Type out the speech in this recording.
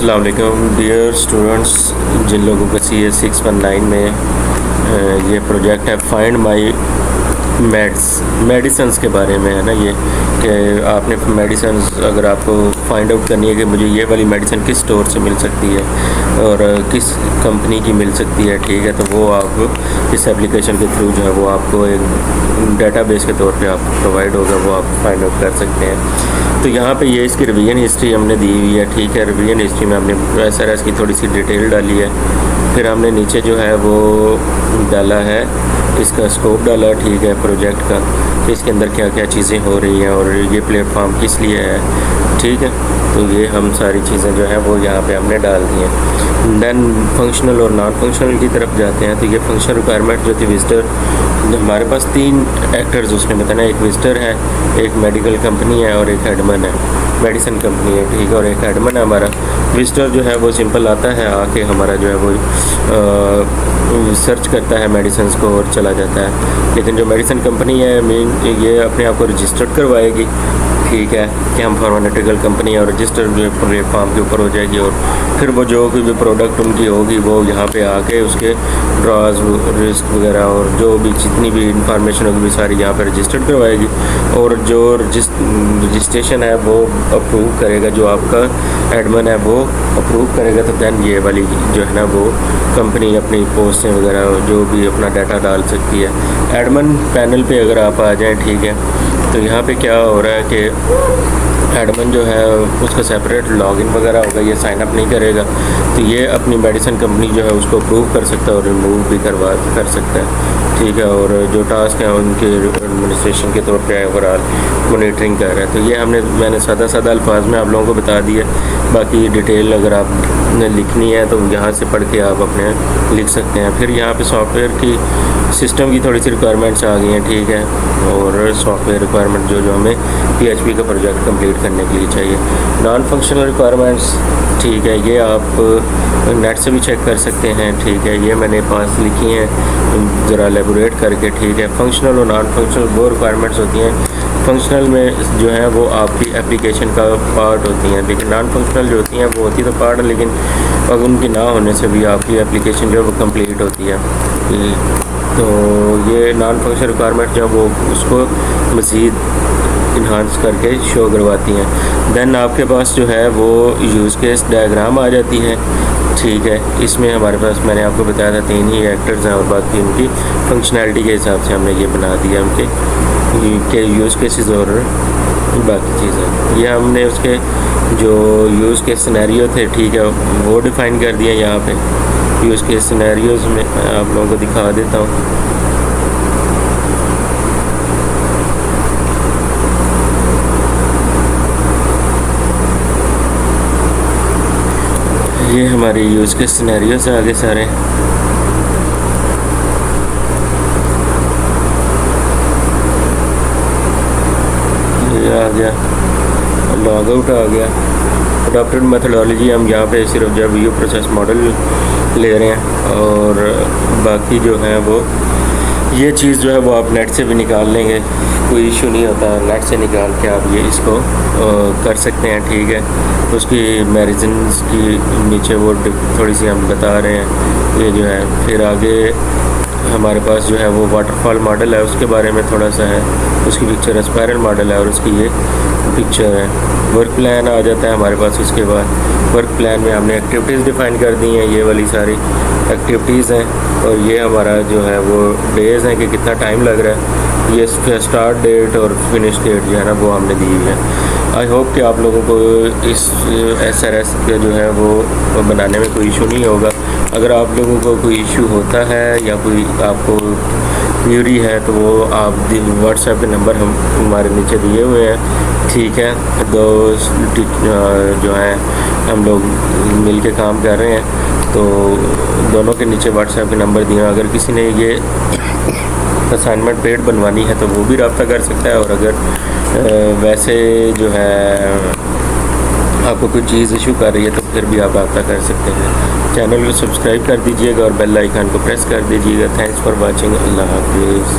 अस्सलाम वालेकुम dear students, जिन लोगों का सी एस 619 में ये प्रोजेक्ट है फाइंड माई मेडिसन्स के बारे में है ना। ये कि आपने मेडिसन्स अगर आपको फाइंड आउट करनी है कि मुझे ये वाली मेडिसिन किस स्टोर से मिल सकती है और किस कंपनी की मिल सकती है, ठीक है, तो वो आप इस एप्लीकेशन के थ्रू जो है वो आपको एक डेटाबेस के तौर पे आपको प्रोवाइड होगा, वो आप फाइंड आउट कर सकते हैं। तो यहाँ पे ये इसकी रिवीजन हिस्ट्री हमने दी हुई है, ठीक है। रिवीजन हिस्ट्री में हमने SRS की थोड़ी सी डिटेल डाली है, फिर हमने नीचे जो है वो डाला है इसका स्कोप डाला, ठीक है, प्रोजेक्ट का, कि इसके अंदर क्या क्या चीज़ें हो रही हैं और ये प्लेटफॉर्म किस लिए है, ठीक है। तो ये हम सारी चीज़ें जो हैं वो यहाँ पे हमने डाल दी हैं। देन फंक्शनल और नॉन फंक्शनल की तरफ जाते हैं। तो ये फंक्शनल रिक्वायरमेंट जो थी विजिटर, हमारे पास 3 एक्टर्स उसमें बताना, एक विजिटर है, एक मेडिकल कंपनी है और एक एडमन है, मेडिसिन कंपनी है, ठीक है, और एक एडमन है हमारा। विजिटर जो है वो सिंपल आता है, आके हमारा जो है वो सर्च करता है मेडिसिन को और चला जाता है। लेकिन जो मेडिसिन कंपनी है मेन ये अपने आप को रजिस्टर्ड करवाएगी, ठीक है, कि हम फार्मास्यूटिकल कंपनी है और रजिस्टर जो प्लेटफॉर्म के ऊपर हो जाएगी और फिर वो जो कोई भी प्रोडक्ट उनकी होगी वो यहाँ पे आके उसके ड्रॉज रिस्क वगैरह और जो भी जितनी भी इंफॉर्मेशन होगी सारी यहाँ पे रजिस्टर्ड करवाएगी और जो रजिस्ट्रेशन है वो अप्रूव करेगा, जो आपका एडमन है वो अप्रूव करेगा। तो दैन ये वाली जो है ना वो कंपनी अपनी पोस्टें वगैरह जो भी अपना डाटा डाल सकती है। एडमन पैनल पे अगर आप आ जाएं, ठीक है, तो यहाँ पे क्या हो रहा है कि एडमन जो है उसका सेपरेट लॉगिन वगैरह होगा, ये साइन अप नहीं करेगा, तो ये अपनी मेडिसिन कंपनी जो है उसको अप्रूव कर सकता है और रिमूव भी कर सकता है, ठीक है, और जो टास्क हैं उनके एडमिनिस्ट्रेशन के तौर पे ओवरऑल मॉनिटरिंग कर रहा है। तो ये मैंने सादा अल्फाज में आप लोगों को बता दिया। बाकी डिटेल अगर आपने लिखनी है तो यहाँ से पढ़ के आप अपने लिख सकते हैं। फिर यहाँ पे सॉफ्टवेयर की सिस्टम की थोड़ी सी रिक्वायरमेंट्स आ गई हैं, ठीक है, और सॉफ्टवेयर रिक्वायरमेंट जो हमें PHP का प्रोजेक्ट कंप्लीट करने के लिए चाहिए। नॉन फंक्शनल रिक्वायरमेंट्स, ठीक है, ये आप नेट से भी चेक कर सकते हैं, ठीक है, ये मैंने 5 लिखी हैं ज़रा एलेबोरेट करके, ठीक है। फंक्शनल और नॉन फंक्शनल वो रिक्वायरमेंट्स होती हैं। फंक्शनल में जो है वो आपकी एप्लीकेशन का पार्ट होती हैं, लेकिन नॉन फंक्शनल जो होती हैं वो होती तो पार्ट, लेकिन अगर उनकी ना होने से भी आपकी एप्लीकेशन जो है वो कंप्लीट होती है। तो ये नॉन फंक्शनल रिक्वायरमेंट जो है वो उसको मज़ीद इन्हांस करके शो करवाती हैं। देन आपके पास जो है वो यूज़ केस डायग्राम आ जाती है, ठीक है। इसमें हमारे पास मैंने आपको बताया था 3 ही एक्टर्स हैं और बाकी उनकी फंक्शनैलिटी के हिसाब से हमने ये बना दिया उनके के यूज़ केसेस और बाकी चीज़ें। ये हमने उसके जो यूज़ केस सिनेरियो थे, ठीक है, वो डिफ़ाइन कर दिया यहाँ पे। यूज़ केस सिनेरियोज़ में मैं आप लोगों को दिखा देता हूँ। ये हमारे यूज़ केस सिनेरियोज़ हैं आगे सारे। आ गया, लॉग आउट आ गया। अडॉप्टेड मेथडोलॉजी हम यहाँ पे सिर्फ जब व्यू प्रोसेस मॉडल ले रहे हैं और बाकी जो है वो ये चीज़ जो है वो आप नेट से भी निकाल लेंगे, कोई इशू नहीं होता। नेट से निकाल के आप ये इसको कर सकते हैं, ठीक है। उसकी मेडिसिन्स की नीचे वो थोड़ी सी हम बता रहे हैं ये जो है। फिर आगे हमारे पास जो है वो वाटरफॉल मॉडल है, उसके बारे में थोड़ा सा है। उसकी पिक्चर स्पायरल मॉडल है और उसकी ये पिक्चर है। वर्क प्लान आ जाता है हमारे पास। उसके बाद वर्क प्लान में हमने एक्टिविटीज़ डिफ़ाइन कर दी हैं, ये वाली सारी एक्टिविटीज़ हैं और ये हमारा जो है वो डेज़ हैं कि कितना टाइम लग रहा है। ये स्टार्ट डेट और फिनिश डेट जो है ना वो हमने दी हुई है। आई होप कि आप लोगों को इस SRS का जो है वो बनाने में कोई इशू नहीं होगा। अगर आप लोगों को कोई इशू होता है या कोई आपको क्वेरी है तो वो आप व्हाट्सएप के नंबर हम हमारे नीचे दिए हुए हैं, ठीक है। जो है हम लोग मिल के काम कर रहे हैं, तो दोनों के नीचे व्हाट्सएप के नंबर दिए। अगर किसी ने ये असाइनमेंट पेड बनवानी है तो वो भी रब्ता कर सकता है, और अगर वैसे जो है आपको कोई चीज़ इशू कर रही है तो फिर भी आप रब्ता कर सकते हैं। चैनल को सब्सक्राइब कर दीजिएगा और बेल आइकन को प्रेस कर दीजिएगा। Thanks for watching. अल्लाह हाफिज़।